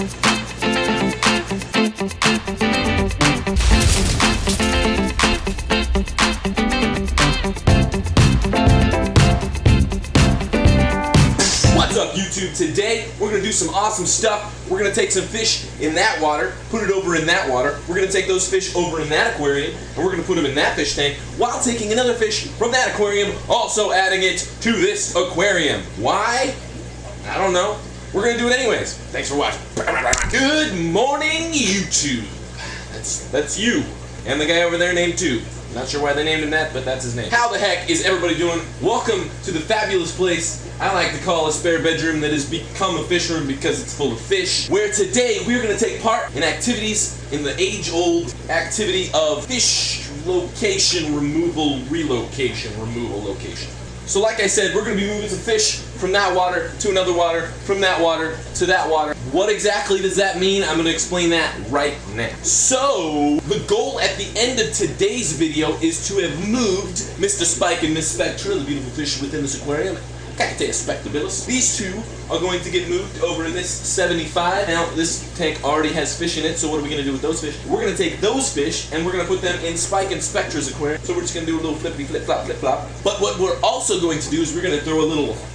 What's up, YouTube? Today we're going to do some awesome stuff. We're going to take some fish in that water, put it over in that water. We're going to take those fish over in that aquarium, and we're going to put them in that fish tank while taking another fish from that aquarium, also adding it to this aquarium. Why? I don't know. We're going to do it anyways. Thanks for watching. Good morning, YouTube. That's you. And the guy over there named Tube. Not sure why they named him that, but that's his name. How the heck is everybody doing? Welcome to the fabulous place I like to call a spare bedroom that has become a fish room because it's full of fish, where today we're going to take part in activities in the age-old activity of fish location removal, relocation, removal location. So like I said, we're going to be moving some fish from that water to another water, from that water to that water. What exactly does that mean? I'm going to explain that right now. So, the goal at the end of today's video is to have moved Mr. Spike and Miss Spectra, the beautiful fish within this aquarium. Cactaea spectabilis. These two are going to get moved over in this 75. Now, this tank already has fish in it, so what are we going to do with those fish? We're going to take those fish and we're going to put them in Spike and Spectra's aquarium. So we're just going to do a little flippity flip flop flip flop. But what we're also going to do is we're going to throw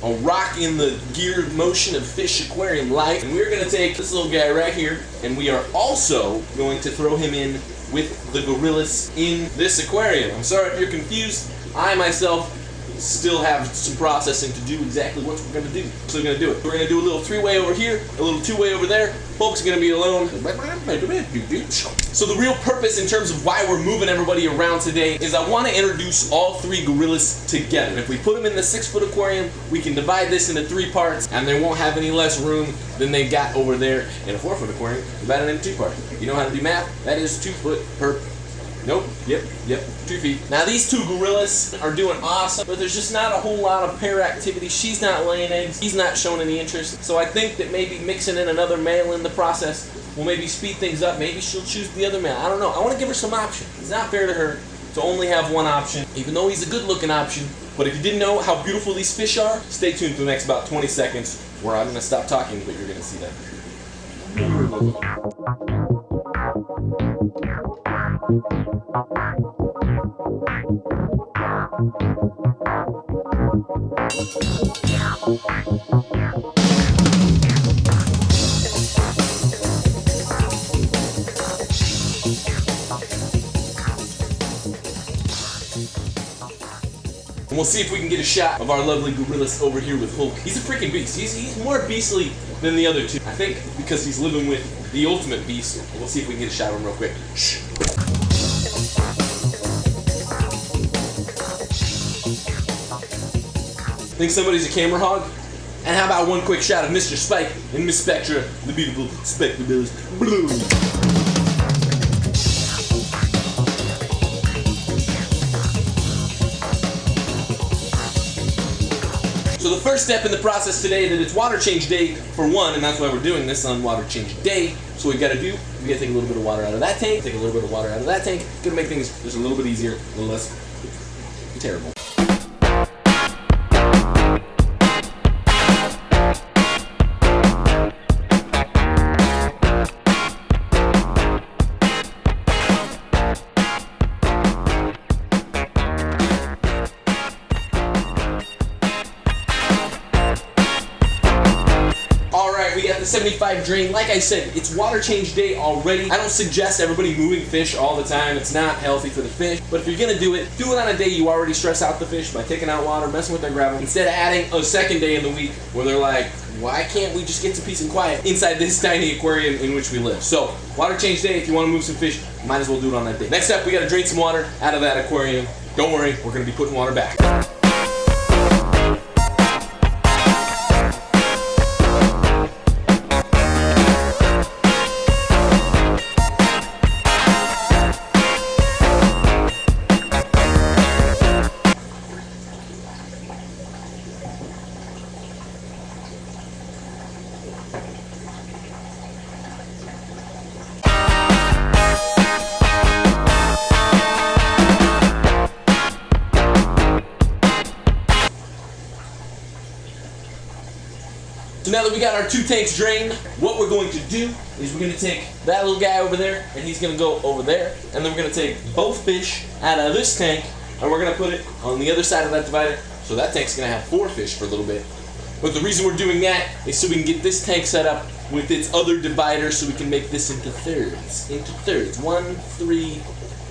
a rock in the geared motion of fish aquarium light, and we're going to take this little guy right here, and we are also going to throw him in with the gorillas in this aquarium. I'm sorry if you're confused. I myself still have some processing to do exactly what we're going to do. So we're going to do it. We're going to do a little three-way over here, a little two-way over there. Folks are going to be alone. So the real purpose in terms of why we're moving everybody around today is I want to introduce all three gorillas together. If we put them in the 6-foot aquarium, we can divide this into 3 parts, and they won't have any less room than they got over there in a 4-foot aquarium. Divide it into 2 parts. You know how to do math? That is 2 foot per. Nope. Yep. 2 feet. Now these two gorillas are doing awesome, but there's just not a whole lot of pair activity. She's not laying eggs. He's not showing any interest. So I think that maybe mixing in another male in the process will maybe speed things up. Maybe she'll choose the other male. I don't know. I want to give her some options. It's not fair to her to only have one option, even though he's a good-looking option. But if you didn't know how beautiful these fish are, stay tuned for the next about 20 seconds where I'm going to stop talking, but you're going to see them. And we'll see if we can get a shot of our lovely gorillas over here with Hulk. He's a freaking beast. He's more beastly than the other two. I think because he's living with the ultimate beast. We'll see if we can get a shot of him real quick. Shh. Think somebody's a camera hog? And how about one quick shot of Mr. Spike and Miss Spectra, the beautiful spectabilis. Blue. So the first step in the process today, that it's water change day for one, and that's why we're doing this on water change day. So what we got to do, we got to take a little bit of water out of that tank, take a little bit of water out of that tank. Gonna make things just a little bit easier, a little less terrible. We got the 75 drain. Like I said, it's water change day already. I don't suggest everybody moving fish all the time. It's not healthy for the fish. But if you're gonna do it on a day you already stress out the fish by taking out water, messing with their gravel, instead of adding a second day in the week where they're like, why can't we just get to peace and quiet inside this tiny aquarium in which we live? So, water change day, if you want to move some fish, might as well do it on that day. Next up, we gotta drain some water out of that aquarium. Don't worry, we're gonna be putting water back. So now that we got our 2 tanks drained, what we're going to do is we're going to take that little guy over there, and he's going to go over there, and then we're going to take both fish out of this tank, and we're going to put it on the other side of that divider, so that tank's going to have 4 fish for a little bit. But the reason we're doing that is so we can get this tank set up with its other divider so we can make this into thirds. 1, 3,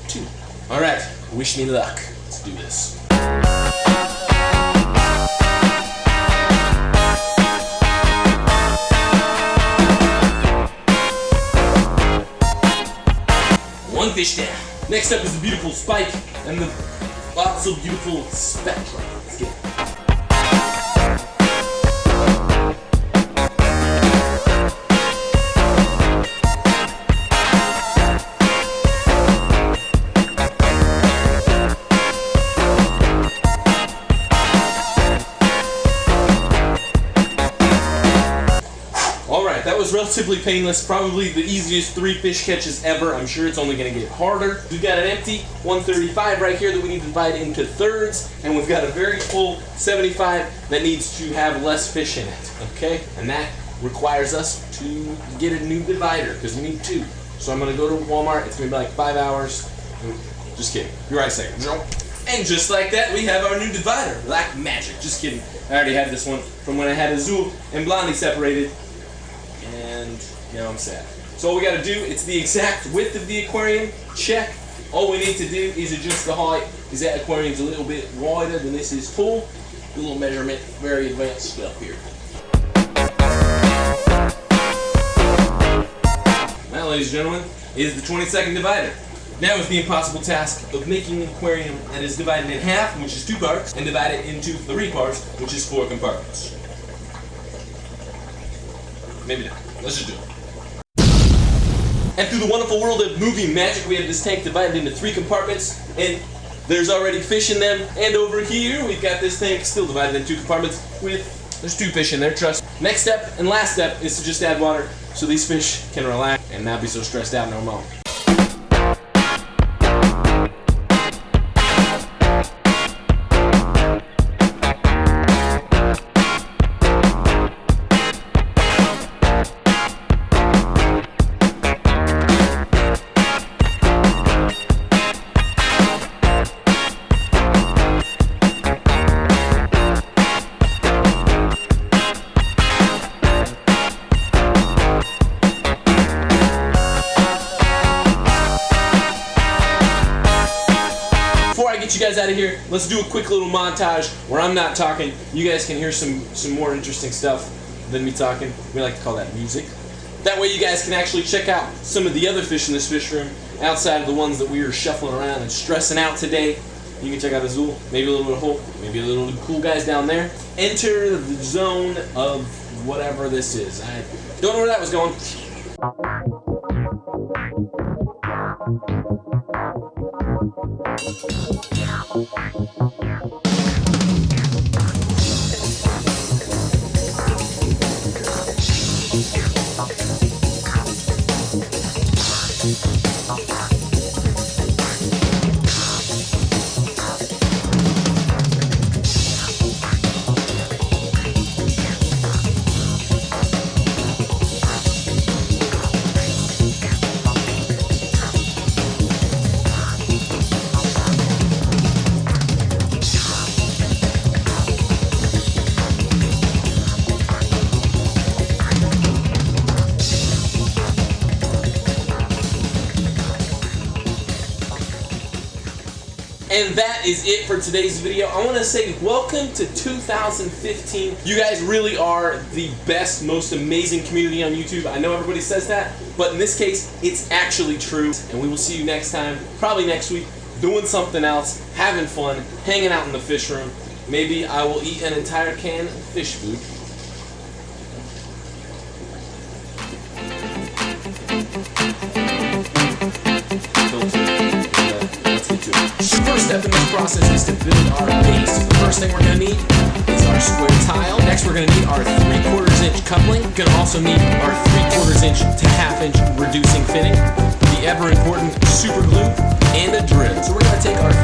2. Alright, wish me luck. Let's do this. One fish down. Next up is the beautiful spike and the also beautiful speck. Let's get it. That was relatively painless, probably the easiest 3 fish catches ever. I'm sure it's only going to get harder. We've got an empty 135 right here that we need to divide into thirds, and we've got a very full 75 that needs to have less fish in it, okay? And that requires us to get a new divider, because we need 2. So I'm going to go to Walmart. It's going to be like 5 hours. Just kidding. Be right second. And just like that, we have our new divider, like magic. Just kidding. I already had this one from when I had Azul and Blondie separated. And now I'm sad. So all we gotta do, it's the exact width of the aquarium, check. All we need to do is adjust the height, because that aquarium's a little bit wider than this is full. A little measurement, very advanced stuff here. Now, ladies and gentlemen, is the 22nd divider. Now is the impossible task of making an aquarium that is divided in half, which is 2 parts, and divided into 3 parts, which is 4 compartments. Maybe not. Let's just do it. And through the wonderful world of movie magic, we have this tank divided into 3 compartments, and there's already fish in them. And over here, we've got this tank still divided into 2 compartments there's 2 fish in there, trust. Next step and last step is to just add water so these fish can relax and not be so stressed out no more. Get you guys out of here. Let's do a quick little montage where I'm not talking. You guys can hear some more interesting stuff than me talking. We like to call that music. That way you guys can actually check out some of the other fish in this fish room outside of the ones that we were shuffling around and stressing out today. You can check out Azul, maybe a little bit of Hope, maybe a little cool guys down there. Enter the zone of whatever this is. I don't know where that was going. And that is it for today's video. I want to say welcome to 2015. You guys really are the best, most amazing community on YouTube. I know everybody says that, but in this case, it's actually true. And we will see you next time, probably next week, doing something else, having fun, hanging out in the fish room. Maybe I will eat an entire can of fish food. The first step in this process is to build our base. The first thing we're going to need is our square tile. Next, we're going to need our 3/4 inch coupling. We're going to also need our 3/4 inch to 1/2 inch reducing fitting, the ever important super glue, and a drill. So we're going to take our